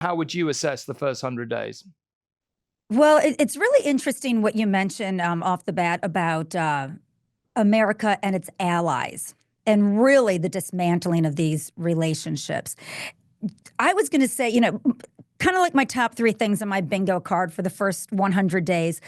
How would you assess the first 100 days? Well, it's really interesting what you mentioned off the bat about America and its allies, and really the dismantling of these relationships. I was going to say, kind of like my top three things on my bingo card for the first 100 days.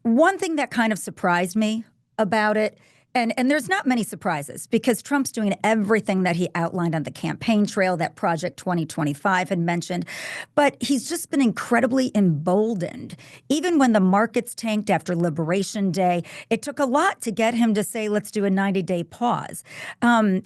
One thing that kind of surprised me about it, and there's not many surprises because Trump's doing everything that he outlined on the campaign trail that Project 2025 had mentioned, but he's just been incredibly emboldened. Even when the markets tanked after Liberation Day, it took a lot to get him to say, let's do a 90-day pause.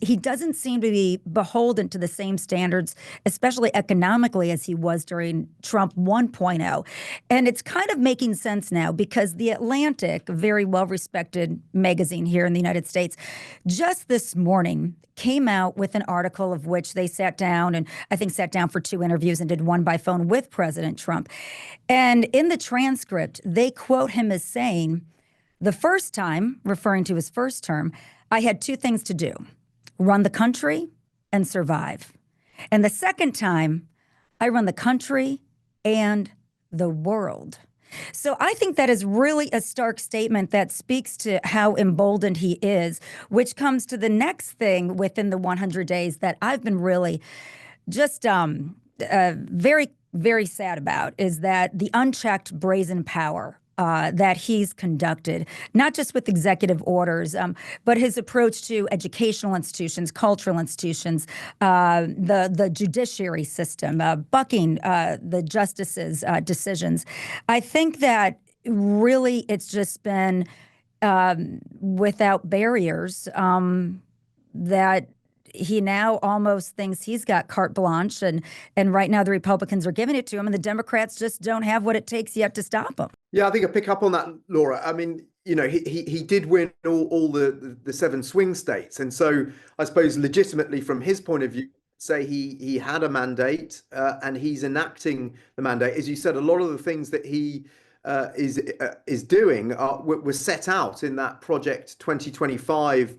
He doesn't seem to be beholden to the same standards, especially economically, as he was during Trump 1.0. And it's kind of making sense now because The Atlantic, a very well-respected magazine here in the United States, just this morning came out with an article of which they sat down and I think sat down for 2 interviews and did one by phone with President Trump. And in the transcript, they quote him as saying, the first time, referring to his first term, I had 2 things to do: run the country and survive. And the second time, I run the country and the world. So I think that is really a stark statement that speaks to how emboldened he is, which comes to the next thing within the 100 days that I've been really just very, very sad about, is that the unchecked brazen power that he's conducted, not just with executive orders, but his approach to educational institutions, cultural institutions, the judiciary system, bucking the justices' decisions. I think that really it's just been without barriers that he now almost thinks he's got carte blanche, and right now the Republicans are giving it to him, and the Democrats just don't have what it takes yet to stop him. Yeah, I think I pick up on that, Laura. I mean, he did win all the 7 swing states, and so I suppose legitimately from his point of view, say he had a mandate and he's enacting the mandate. As you said, a lot of the things that he is doing were set out in that Project 2025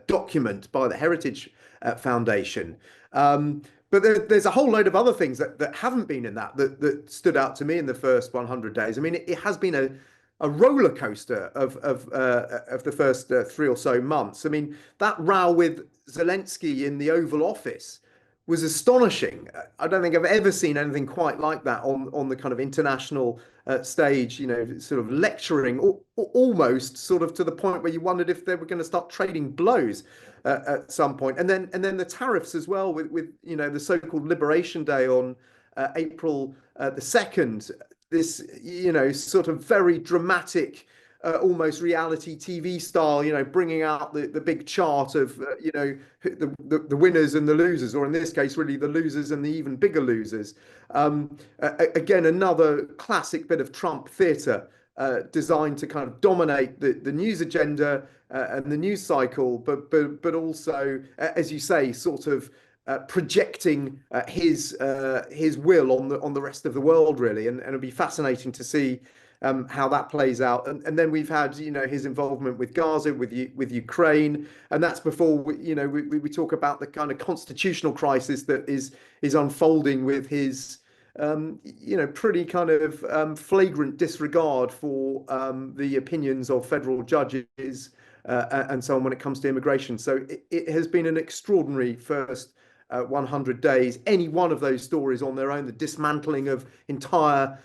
document by the Heritage Foundation. But there's a whole load of other things that haven't been in that stood out to me in the first 100 days. I mean, it has been a roller coaster of the first 3 or so months. I mean, that row with Zelenskyy in the Oval Office was astonishing. I don't think I've ever seen anything quite like that on the kind of international stage, sort of lecturing, almost sort of to the point where you wondered if they were going to start trading blows at some point. And then the tariffs as well, with the so-called Liberation Day on April the 2nd. This sort of very dramatic, almost reality TV style, bringing out the big chart of the winners and the losers, or in this case really the losers and the even bigger losers. Again, another classic bit of Trump theatre, designed to kind of dominate the news agenda and the news cycle, but also, as you say, sort of projecting his will on the rest of the world, really, and it'll be fascinating to see how that plays out. And then we've had his involvement with Gaza, with Ukraine, and that's before we talk about the kind of constitutional crisis that is unfolding with his pretty kind of flagrant disregard for the opinions of federal judges and so on when it comes to immigration. So it has been an extraordinary first 100 days. Any one of those stories on their own, the dismantling of entire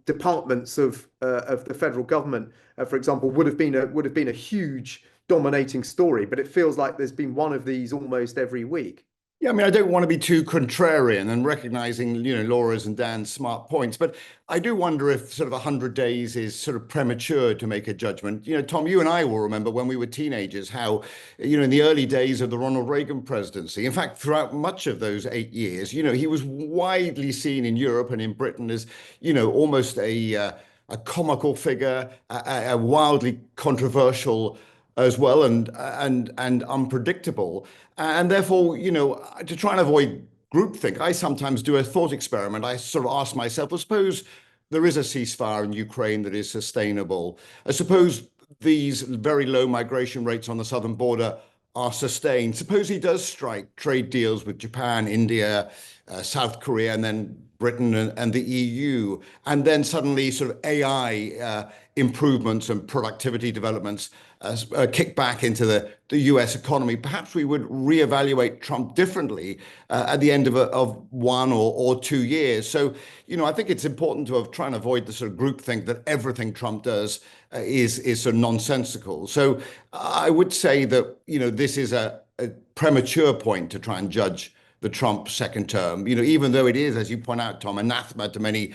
departments of the federal government, for example, would have been a huge dominating story. But it feels like there's been one of these almost every week. Yeah, I mean, I don't want to be too contrarian and recognizing, Laura's and Dan's smart points, but I do wonder if sort of 100 days is sort of premature to make a judgment. Tom, you and I will remember when we were teenagers how, in the early days of the Ronald Reagan presidency, in fact, throughout much of those 8 years, he was widely seen in Europe and in Britain as, almost a comical figure, a wildly controversial as well, and unpredictable. And therefore, to try and avoid groupthink, I sometimes do a thought experiment. I sort of ask myself, well, suppose there is a ceasefire in Ukraine that is sustainable. I suppose these very low migration rates on the southern border are sustained. Suppose he does strike trade deals with Japan, India, South Korea, and then Britain and the EU, and then suddenly sort of AI improvements and productivity developments kick back into the US economy, perhaps we would reevaluate Trump differently at the end of 1 or 2 years. So, I think it's important to try and avoid the sort of groupthink that everything Trump does is sort of nonsensical. So I would say that, this is a premature point to try and judge the Trump second term, even though it is, as you point out, Tom, anathema to many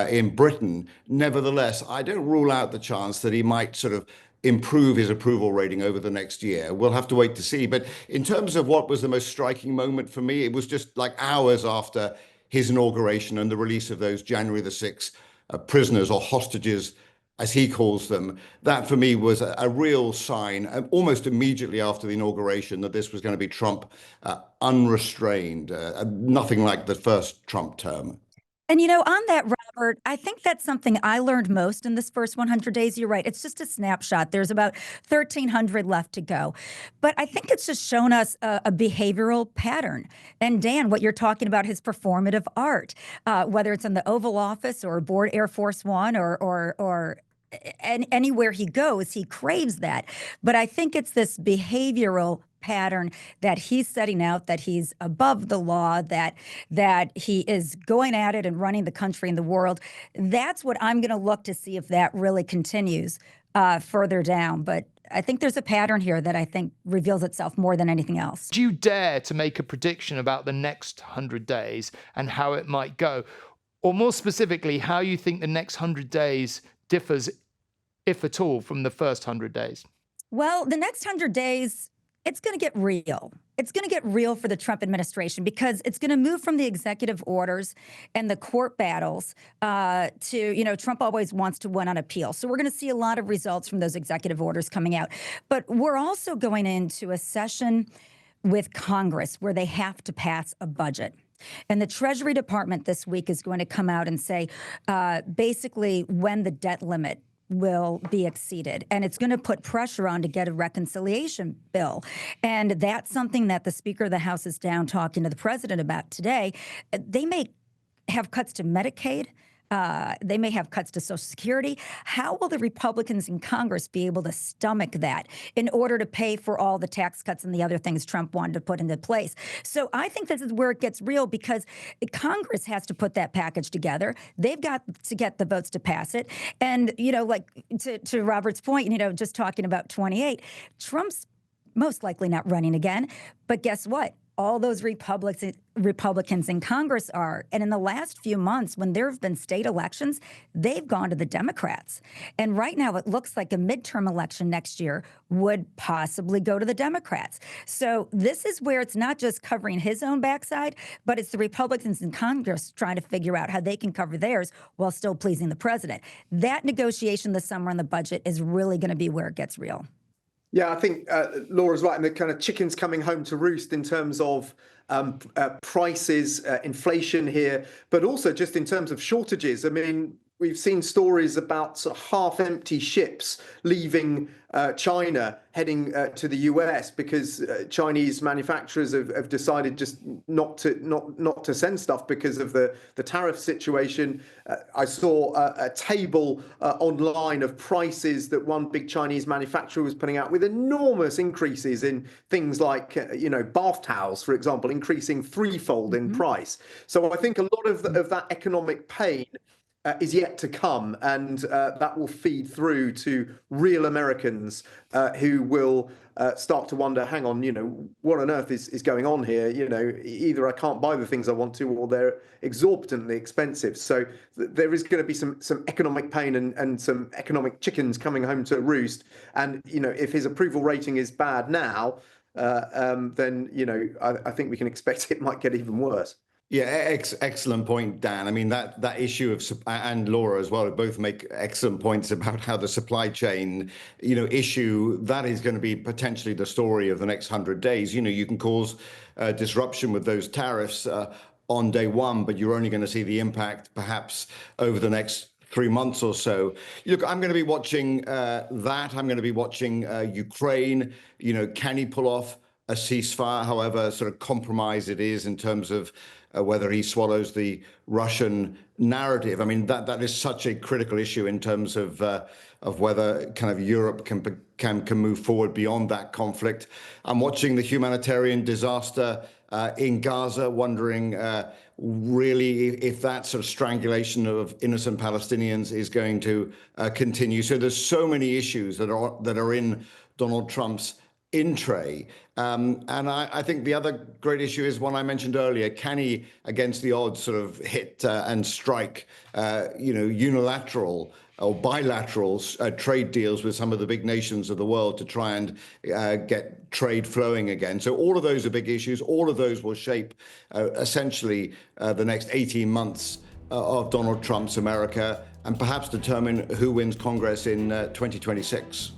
in Britain. Nevertheless, I don't rule out the chance that he might sort of improve his approval rating over the next year. We'll have to wait to see. But in terms of what was the most striking moment for me, it was just like hours after his inauguration and the release of those January the 6th prisoners or hostages, as he calls them. That for me was a real sign, almost immediately after the inauguration, that this was going to be Trump unrestrained, nothing like the first Trump term. And on that, Robert, I think that's something I learned most in this first 100 days. You're right. It's just a snapshot. There's about 1,300 left to go. But I think it's just shown us a behavioral pattern. And Dan, what you're talking about, his performative art, whether it's in the Oval Office or aboard Air Force One or anywhere he goes, he craves that. But I think it's this behavioral pattern that he's setting out, that he's above the law, that he is going at it and running the country and the world. That's what I'm going to look to see if that really continues further down. But I think there's a pattern here that I think reveals itself more than anything else. Do you dare to make a prediction about the next 100 days and how it might go? Or more specifically, how you think the next 100 days differs, if at all, from the first 100 days? Well, the next 100 days, it's going to get real. It's going to get real for the Trump administration because it's going to move from the executive orders and the court battles to, Trump always wants to win on appeal. So we're going to see a lot of results from those executive orders coming out. But we're also going into a session with Congress where they have to pass a budget. And the Treasury Department this week is going to come out and say basically when the debt limit will be exceeded. And it's going to put pressure on to get a reconciliation bill. And that's something that the Speaker of the House is down talking to the president about today. They may have cuts to Medicaid. They may have cuts to Social Security. How will the Republicans in Congress be able to stomach that in order to pay for all the tax cuts and the other things Trump wanted to put into place? So I think this is where it gets real because Congress has to put that package together. They've got to get the votes to pass it. And, like to Robert's point, just talking about 28, Trump's most likely not running again. But guess what? All those Republicans in Congress are. And in the last few months, when there have been state elections, they've gone to the Democrats. And right now, it looks like a midterm election next year would possibly go to the Democrats. So this is where it's not just covering his own backside, but it's the Republicans in Congress trying to figure out how they can cover theirs while still pleasing the president. That negotiation this summer on the budget is really going to be where it gets real. Yeah, I think Laura's right, and the kind of chickens coming home to roost in terms of prices, inflation here, but also just in terms of shortages. I mean, we've seen stories about sort of half-empty ships leaving China, heading to the US because Chinese manufacturers have decided just not to send stuff because of the tariff situation. I saw a table online of prices that one big Chinese manufacturer was putting out with enormous increases in things like bath towels, for example, increasing threefold in price. So I think a lot of that economic pain is yet to come, and that will feed through to real Americans who will start to wonder, hang on, what on earth is going on here? Either I can't buy the things I want to, or they're exorbitantly expensive. So there is going to be some economic pain and some economic chickens coming home to roost. And, if his approval rating is bad now, then, I think we can expect it might get even worse. Yeah, excellent point, Dan. I mean, that issue of, and Laura as well, both make excellent points about how the supply chain, issue, that is going to be potentially the story of the next 100 days. You can cause disruption with those tariffs on day one, but you're only going to see the impact perhaps over the next 3 months or so. Look, I'm going to be watching that. I'm going to be watching Ukraine. Can he pull off a ceasefire, however sort of compromised it is in terms of whether he swallows the Russian narrative. I mean, that is such a critical issue in terms of whether kind of Europe can move forward beyond that conflict. I'm watching the humanitarian disaster in Gaza, wondering really if that sort of strangulation of innocent Palestinians is going to continue. So there's so many issues that are in Donald Trump's in tray. And I think the other great issue is one I mentioned earlier. Can he, against the odds, sort of hit and strike, unilateral or bilateral trade deals with some of the big nations of the world to try and get trade flowing again? So all of those are big issues. All of those will shape essentially the next 18 months of Donald Trump's America, and perhaps determine who wins Congress in 2026.